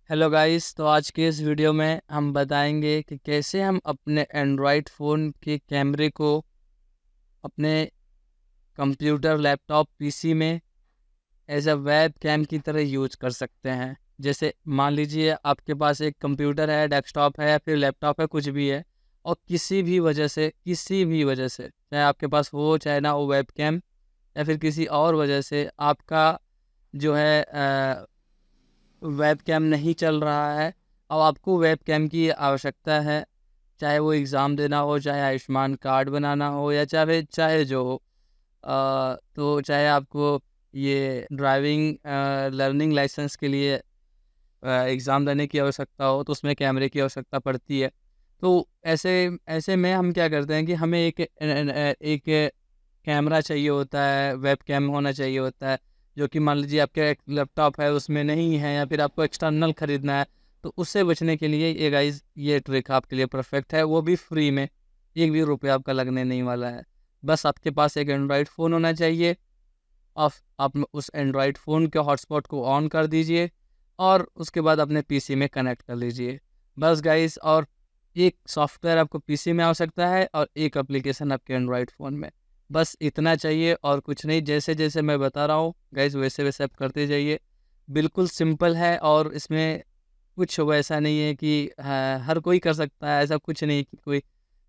Hello guys, तो आज के इस वीडियो में हम बताएंगे कि कैसे हम अपने एंड्रॉयड फ़ोन के कैमरे को अपने कंप्यूटर, लैपटॉप, पीसी में एज अ वेब कैम की तरह यूज कर सकते हैं। जैसे मान लीजिए आपके पास एक कंप्यूटर है, डेस्कटॉप है या फिर लैपटॉप है, कुछ भी है, और किसी भी वजह से चाहे आपके पास हो चाहे ना हो वेब कैम, या फिर किसी और वजह से आपका जो है वेब कैम नहीं चल रहा है और आपको वेब कैम की आवश्यकता है, चाहे वो एग्ज़ाम देना हो, चाहे आयुष्मान कार्ड बनाना हो, या चाहे चाहे जो हो। तो चाहे आपको ये ड्राइविंग लर्निंग लाइसेंस के लिए एग्ज़ाम देने की आवश्यकता हो, तो उसमें कैमरे की आवश्यकता पड़ती है। तो ऐसे ऐसे में हम क्या करते हैं कि हमें एक कैमरा चाहिए होता है, वेब कैम होना चाहिए होता है, जो कि मान लीजिए आपके एक लैपटॉप है उसमें नहीं है, या फिर आपको एक्सटर्नल ख़रीदना है। तो उससे बचने के लिए ये गाइज़ ये ट्रिक आपके लिए परफेक्ट है, वो भी फ्री में, एक भी रुपया आपका लगने नहीं वाला है। बस आपके पास एक एंड्रॉयड फ़ोन होना चाहिए। आप उस एंड्रॉयड फ़ोन के हॉटस्पॉट को ऑन कर दीजिए और उसके बाद अपने पीसी में कनेक्ट कर लीजिए। बस गाइस, और एक सॉफ्टवेयर आपको पीसी में आवश्यकता है और एक एप्लीकेशन आपके एंड्रॉयड फ़ोन में। बस इतना चाहिए और कुछ नहीं। जैसे-जैसे मैं बता रहा हूँ गाइस, वैसे-वैसे आप करते जाइए। बिल्कुल सिंपल है और इसमें कुछ वैसा नहीं है कि हर कोई कर सकता है, ऐसा कुछ नहीं कि कोई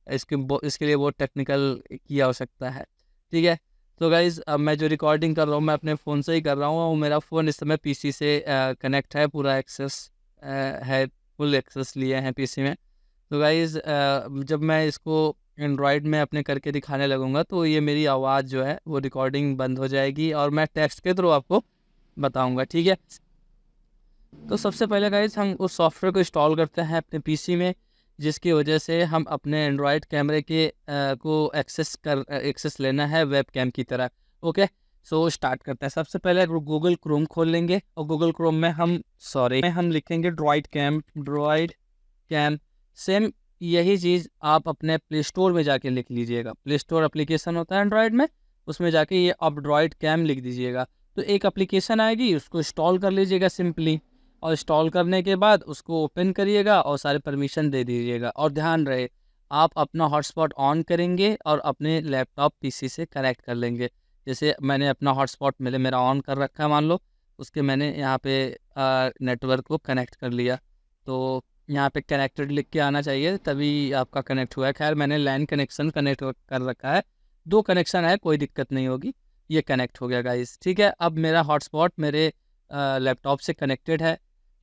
इसके लिए बहुत टेक्निकल की आवश्यकता है। ठीक है? तो गाइज़, अब मैं जो रिकॉर्डिंग कर रहा हूँ मैं अपने फ़ोन से ही कर रहा हूँ और मेरा फ़ोन इस समय पीसी से कनेक्ट है, पूरा एक्सेस है, फुल एक्सेस लिए हैं पीसी में। तो गाइज़, जब मैं इसको एंड्रॉयड में अपने करके दिखाने लगूँगा तो ये मेरी आवाज़ जो है वो रिकॉर्डिंग बंद हो जाएगी और मैं टेक्स्ट के थ्रू आपको बताऊँगा, ठीक है? तो सबसे पहले गाइज़ हम उस सॉफ्टवेयर को इंस्टॉल करते हैं अपने पीसी में, जिसकी वजह से हम अपने एंड्रॉयड कैमरे के को एक्सेस लेना है वेब कैम की तरह। ओके, सो स्टार्ट करते हैं। सबसे पहले गूगल क्रोम खोल लेंगे और गूगल क्रोम में हम लिखेंगे ड्रॉइड कैम। सेम यही चीज़ आप अपने प्ले स्टोर में जाके लिख लीजिएगा। प्ले स्टोर एप्लीकेशन होता है एंड्रॉयड में, उसमें जाके ये आप ड्रॉइड कैम लिख दीजिएगा। तो एक एप्लीकेशन आएगी, उसको इंस्टॉल कर लीजिएगा सिंपली, और इंस्टॉल करने के बाद उसको ओपन करिएगा और सारे परमिशन दे दीजिएगा। और ध्यान रहे, आप अपना हॉटस्पॉट ऑन करेंगे और अपने लैपटॉप पीसी से कनेक्ट कर लेंगे। जैसे मैंने अपना हॉटस्पॉट मेरा ऑन कर रखा है, मान लो, उसके मैंने यहाँ पे नेटवर्क को कनेक्ट कर लिया। तो यहाँ पे कनेक्टेड लिख के आना चाहिए, तभी आपका कनेक्ट हुआ है। खैर, मैंने लैन कनेक्शन कनेक्ट कर रखा है, 2 कनेक्शन है, कोई दिक्कत नहीं होगी। ये कनेक्ट हो गया गाइस, ठीक है। अब मेरा हॉटस्पॉट मेरे लैपटॉप से कनेक्टेड है,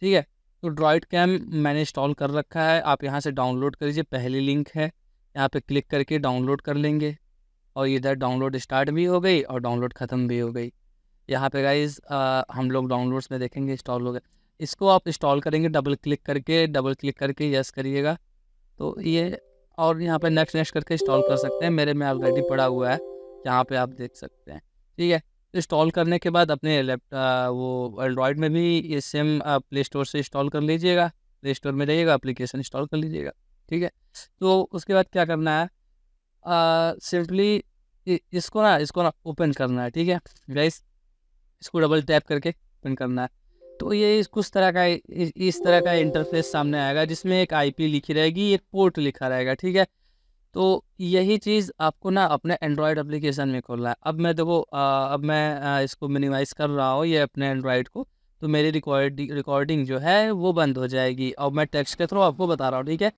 ठीक है। तो ड्रॉइड कैम मैंने इंस्टॉल कर रखा है, आप यहाँ से डाउनलोड कर लीजिए। पहली लिंक है, यहाँ पे क्लिक करके डाउनलोड कर लेंगे और इधर डाउनलोड स्टार्ट भी हो गई और डाउनलोड ख़त्म भी हो गई। यहाँ पे गाइज़ हम लोग डाउनलोड्स में देखेंगे इंस्टॉल हो गया। इसको आप इंस्टॉल करेंगे, डबल क्लिक करके यस करिएगा। तो ये, और यहाँ पे नेक्स्ट नेक्स्ट करके इंस्टॉल कर सकते हैं। मेरे में ऑलरेडी पड़ा हुआ है, यहाँ पे आप देख सकते हैं, ठीक है। इंस्टॉल करने के बाद अपने वो एंड्रॉयड में भी ये सेम प्ले स्टोर से इंस्टॉल कर लीजिएगा। प्ले स्टोर में जाइएगा, एप्लीकेशन इंस्टॉल कर लीजिएगा, ठीक है। तो उसके बाद क्या करना है, सिंपली इसको ना ओपन करना है, ठीक है गाइस। इसको डबल टैप करके ओपन करना है। तो ये कुछ तरह का इस तरह का इंटरफेस सामने आएगा, जिसमें एक आईपी लिखी रहेगी, एक पोर्ट लिखा रहेगा, ठीक है। तो यही चीज़ आपको ना अपने एंड्रॉयड एप्लीकेशन में खोलना है। अब मैं इसको मिनिमाइज़ कर रहा हूँ ये अपने एंड्रॉयड को, तो मेरी रिकॉर्डिंग जो है वो बंद हो जाएगी और मैं टेक्स्ट के थ्रू आपको बता रहा हूँ, ठीक है।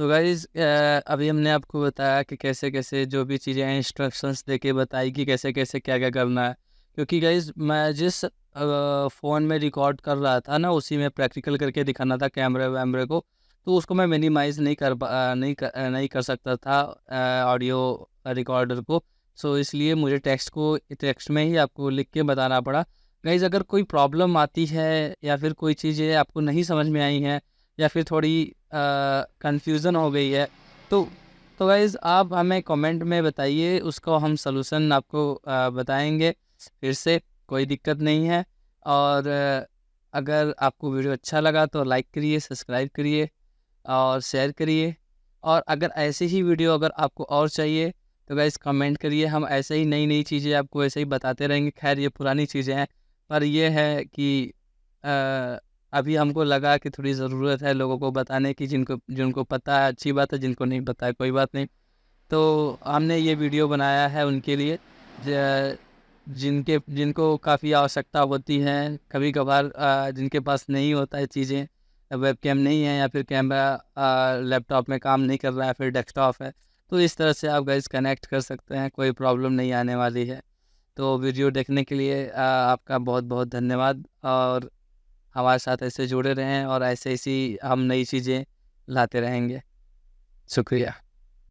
तो गाइज़ अभी हमने आपको बताया कि कैसे-कैसे जो भी चीज़ें हैं इंस्ट्रक्शंस देके बताई कि कैसे-कैसे क्या-क्या करना है। क्योंकि गाइज़ मैं जिस फ़ोन में रिकॉर्ड कर रहा था ना, उसी में प्रैक्टिकल करके दिखाना था कैमरे-वैमरे को, तो उसको मैं मिनिमाइज़ नहीं कर सकता था ऑडियो रिकॉर्डर को। सो इसलिए मुझे टेक्स्ट में ही आपको लिख के बताना पड़ा। गाइज़ अगर कोई प्रॉब्लम आती है या फिर कोई चीज़ें आपको नहीं समझ में आई हैं या फिर थोड़ी कन्फ्यूज़न हो गई है, तो गाइज़ आप हमें कमेंट में बताइए, उसको हम सॉल्यूशन आपको बताएँगे फिर से, कोई दिक्कत नहीं है। और अगर आपको वीडियो अच्छा लगा तो लाइक करिए, सब्सक्राइब करिए और शेयर करिए। और अगर ऐसे ही वीडियो अगर आपको और चाहिए तो गाइज़ कमेंट करिए, हम ऐसे ही नई-नई चीज़ें आपको ऐसे ही बताते रहेंगे। ख़ैर ये पुरानी चीज़ें हैं, पर ये है कि अ, अभी हमको लगा कि थोड़ी ज़रूरत है लोगों को बताने की, जिनको पता है अच्छी बात है, जिनको नहीं पता है कोई बात नहीं। तो हमने ये वीडियो बनाया है उनके लिए ज जिनको काफ़ी आवश्यकता होती है, कभी-कभार जिनके पास नहीं होता है चीज़ें, वेबकैम नहीं है या फिर कैमरा लैपटॉप में काम नहीं कर रहा है, फिर डेस्कटॉप है, तो इस तरह से आप गाइज़ कनेक्ट कर सकते हैं, कोई प्रॉब्लम नहीं आने वाली है। तो वीडियो देखने के लिए आपका बहुत-बहुत धन्यवाद और हमारे साथ ऐसे जुड़े रहें और ऐसे-ऐसी हम नई चीज़ें लाते रहेंगे। शुक्रिया।